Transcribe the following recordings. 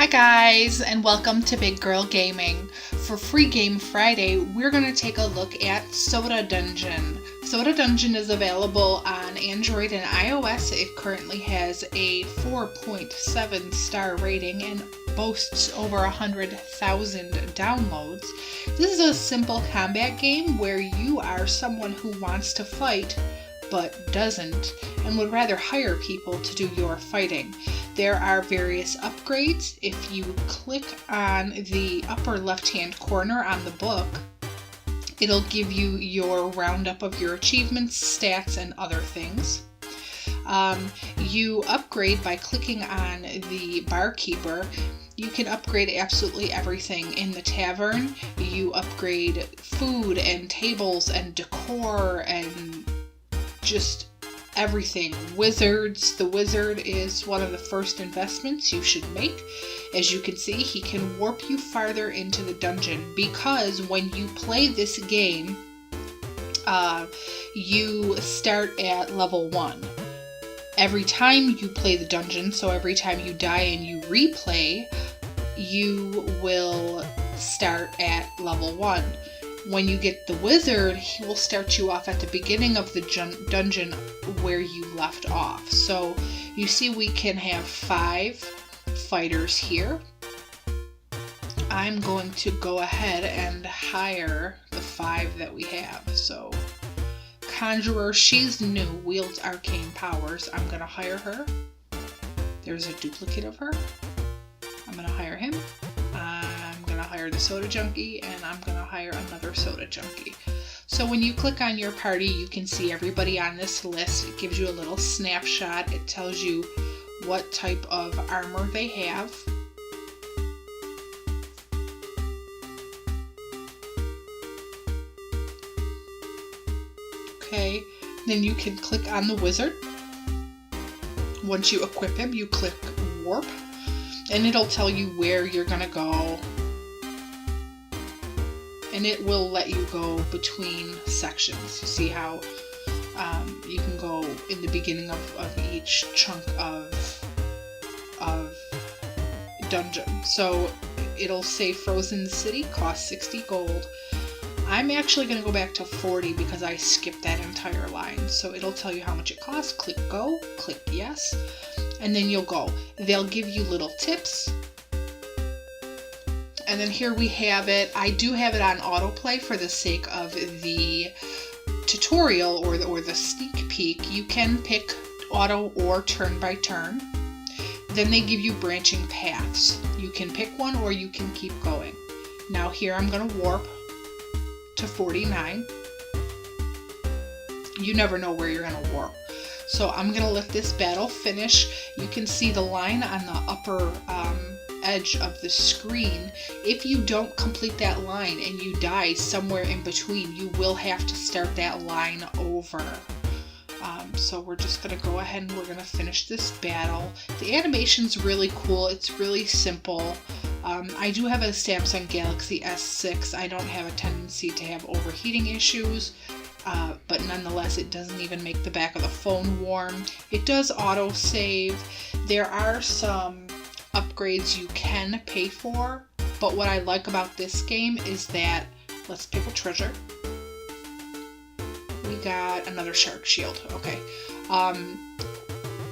Hi guys, and welcome to Big Girl Gaming. For Free Game Friday, we're going to take a look at Soda Dungeon. Soda Dungeon is available on Android and iOS. It currently has a 4.7 star rating and boasts over 100,000 downloads. This is a simple combat game where you are someone who wants to fight but doesn't and would rather hire people to do your fighting. There are various upgrades. If you click on the upper left-hand corner on the book, it'll give you your roundup of your achievements, stats, and other things. You upgrade by clicking on the barkeeper. You can upgrade absolutely everything in the tavern. You upgrade food and tables and decor and just everything. Wizards. The wizard is one of the first investments you should make. As you can see, he can warp you farther into the dungeon because when you play this game, you start at level 1. Every time you play the dungeon, so every time you die and you replay, you will start at level 1. When you get the wizard, he will start you off at the beginning of the dungeon where you left off. So you see we can have 5 fighters here. I'm going to go ahead and hire the 5 that we have. So Conjurer, she's new, wields arcane powers. I'm going to hire her. There's a duplicate of her. I'm going to hire him. I'm going to hire the soda junkie, and I'm going to hire another soda junkie. So when you click on your party, you can see everybody on this list. It gives you a little snapshot. It tells you what type of armor they have. Okay, then you can click on the wizard. Once you equip him, you click warp, and it'll tell you where you're gonna go, and it will let you go between sections. You see how you can go in the beginning of each chunk of dungeon. So it'll say Frozen City costs 60 gold. I'm actually going to go back to 40 because I skipped that entire line. So it'll tell you how much it costs. Click go, click yes, and then you'll go. They'll give you little tips. And then here we have it. I do have it on autoplay for the sake of the tutorial or the sneak peek. You can pick auto or turn by turn. Then they give you branching paths. You can pick one or you can keep going. Now here I'm going to warp to 49. You never know where you're going to warp. So I'm going to let this battle finish. You can see the line on the upper edge of the screen. If you don't complete that line and you die somewhere in between, you will have to start that line over. So we're just going to go ahead and we're going to finish this battle. The animation's really cool. It's really simple. I do have a Samsung Galaxy S6. I don't have a tendency to have overheating issues, but nonetheless, it doesn't even make the back of the phone warm. It does auto-save. There are some upgrades you can pay for, but what I like about this game is that, let's pick a treasure. We got another shark shield. Okay.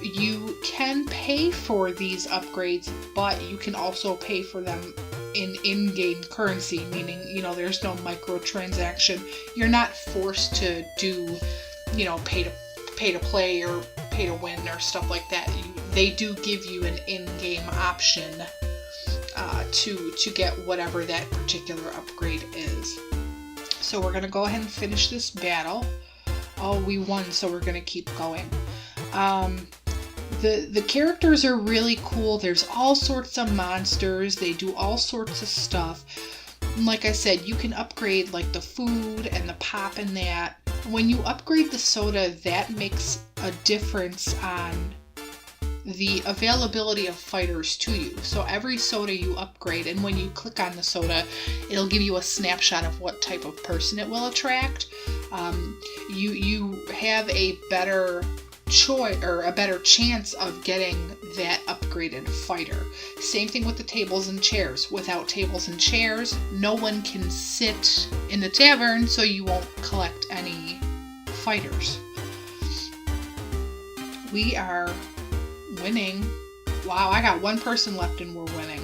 You can pay for these upgrades, but you can also pay for them in-game currency, meaning, there's no microtransaction. You're not forced to do, pay to play or pay to win or stuff like that. They do give you an in-game option to get whatever that particular upgrade is. So we're going to go ahead and finish this battle. Oh, we won, so we're going to keep going. The characters are really cool. There's all sorts of monsters. They do all sorts of stuff. Like I said, you can upgrade like the food and the pop and that. When you upgrade the soda, that makes a difference on the availability of fighters to you. So every soda you upgrade, and when you click on the soda, it'll give you a snapshot of what type of person it will attract. You have a better choice or a better chance of getting that upgraded fighter. Same thing with the tables and chairs. Without tables and chairs, no one can sit in the tavern, so you won't collect any fighters. We are winning. Wow, I got one person left and we're winning.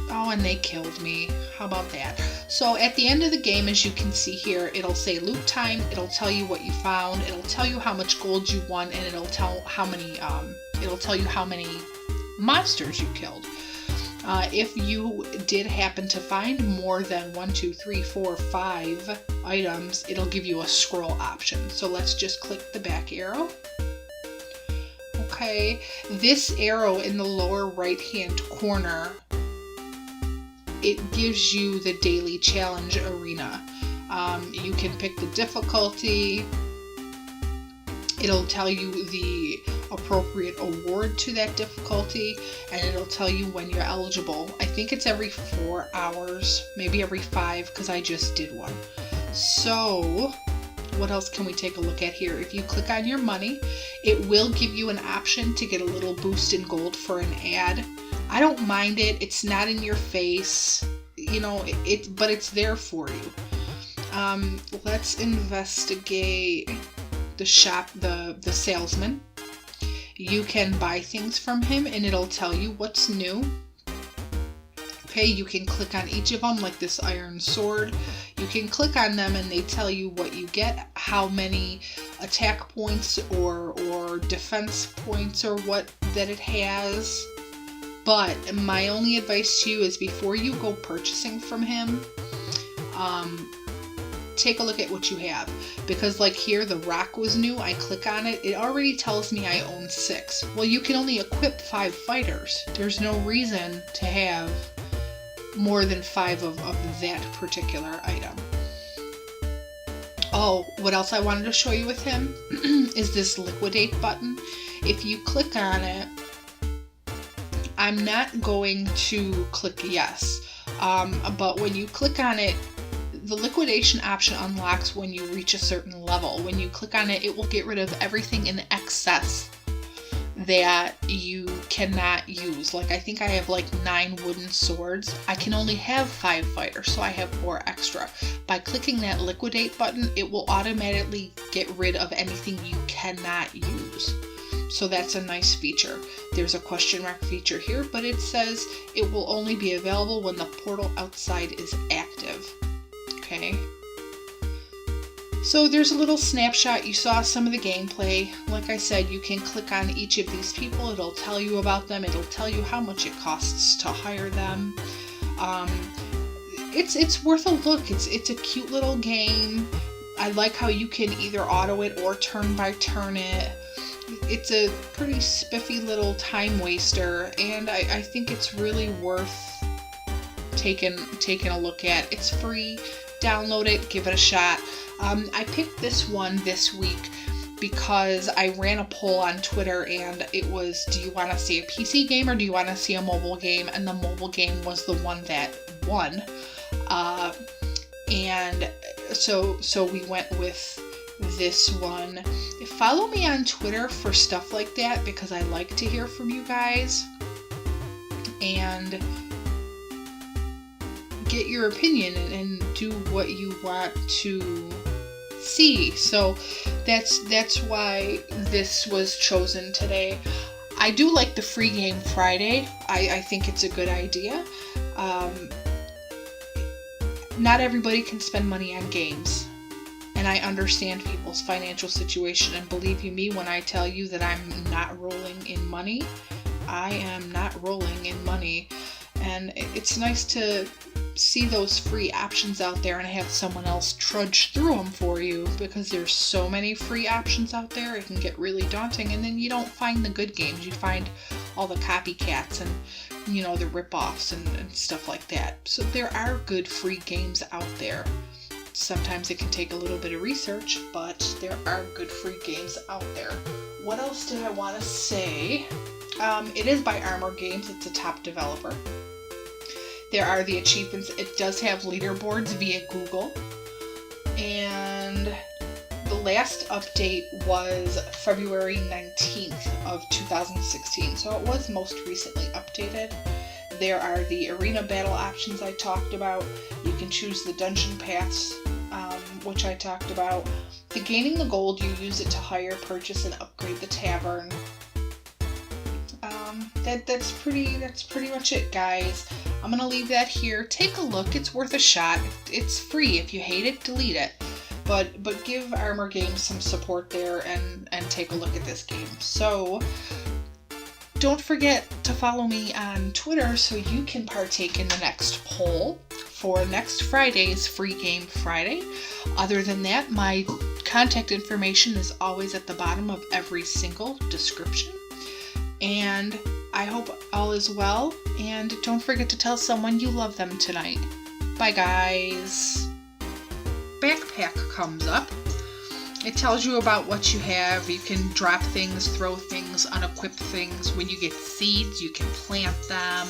Oh, and they killed me. How about that? So at the end of the game, as you can see here, it'll say loot time. It'll tell you what you found. It'll tell you how much gold you won, and it'll tell you how many monsters you killed. If you did happen to find more than 1, 2, 3, 4, 5 items, it'll give you a scroll option. So let's just click the back arrow. Okay, this arrow in the lower right hand corner, it gives you the daily challenge arena. You can pick the difficulty. It'll tell you the appropriate award to that difficulty, and it'll tell you when you're eligible. I think it's every 4 hours, maybe every 5, because I just did one. So what else can we take a look at here? If you click on your money, it will give you an option to get a little boost in gold for an ad. I don't mind it. It's not in your face, you know, but it's there for you. Let's investigate the shop, the salesman. You can buy things from him and it'll tell you what's new. Okay, you can click on each of them, like this iron sword. You can click on them and they tell you what you get, how many attack points or defense points or what that it has. But my only advice to you is before you go purchasing from him, take a look at what you have. Because like here, the rock was new. I click on it. It already tells me I own 6. Well, you can only equip 5 fighters. There's no reason to have more than 5 of that particular item. Oh, what else I wanted to show you with him is this liquidate button. If you click on it, I'm not going to click yes, but when you click on it, the liquidation option unlocks when you reach a certain level. When you click on it, it will get rid of everything in excess that you cannot use. Like I think I have like 9 wooden swords. I can only have 5 fighters, so I have 4 extra. By clicking that liquidate button, it will automatically get rid of anything you cannot use. So that's a nice feature. There's a question mark feature here, but it says it will only be available when the portal outside is active. Okay. So there's a little snapshot. You saw some of the gameplay. Like I said, you can click on each of these people. It'll tell you about them. It'll tell you how much it costs to hire them. It's worth a look. It's a cute little game. I like how you can either auto it or turn by turn it. It's a pretty spiffy little time waster, and I think it's really worth taking a look at. It's free. Download it, give it a shot. I picked this one this week because I ran a poll on Twitter and it was, do you want to see a PC game or do you want to see a mobile game? And the mobile game was the one that won. And so we went with this one. Follow me on Twitter for stuff like that because I like to hear from you guys and get your opinion and do what you want to see. So that's why this was chosen today. I do like the free game Friday. I think it's a good idea. Not everybody can spend money on games. And I understand people's financial situation. And believe you me when I tell you that I'm not rolling in money. I am not rolling in money. And it's nice to see those free options out there and have someone else trudge through them for you, because there's so many free options out there. It can get really daunting, and then you don't find the good games. You find all the copycats and, you know, the rip-offs and stuff like that. So there are good free games out there. Sometimes it can take a little bit of research, but there are good free games out there. What else did I want to say? It is by Armor Games. It's a top developer. There are the achievements. It does have leaderboards via Google. And the last update was February 19th of 2016, so it was most recently updated. There are the arena battle options I talked about. You can choose the dungeon paths, which I talked about. The gaining the gold, you use it to hire, purchase, and upgrade the tavern. That's pretty much it, guys. I'm gonna leave that here. Take a look. It's worth a shot. It's free. If you hate it, delete it. But give Armor Games some support there and take a look at this game. So don't forget to follow me on Twitter so you can partake in the next poll for next Friday's Free Game Friday. Other than that, my contact information is always at the bottom of every single description. And I hope all is well, and don't forget to tell someone you love them tonight. Bye, guys. Backpack comes up. It tells you about what you have. You can drop things, throw things, unequip things. When you get seeds, you can plant them.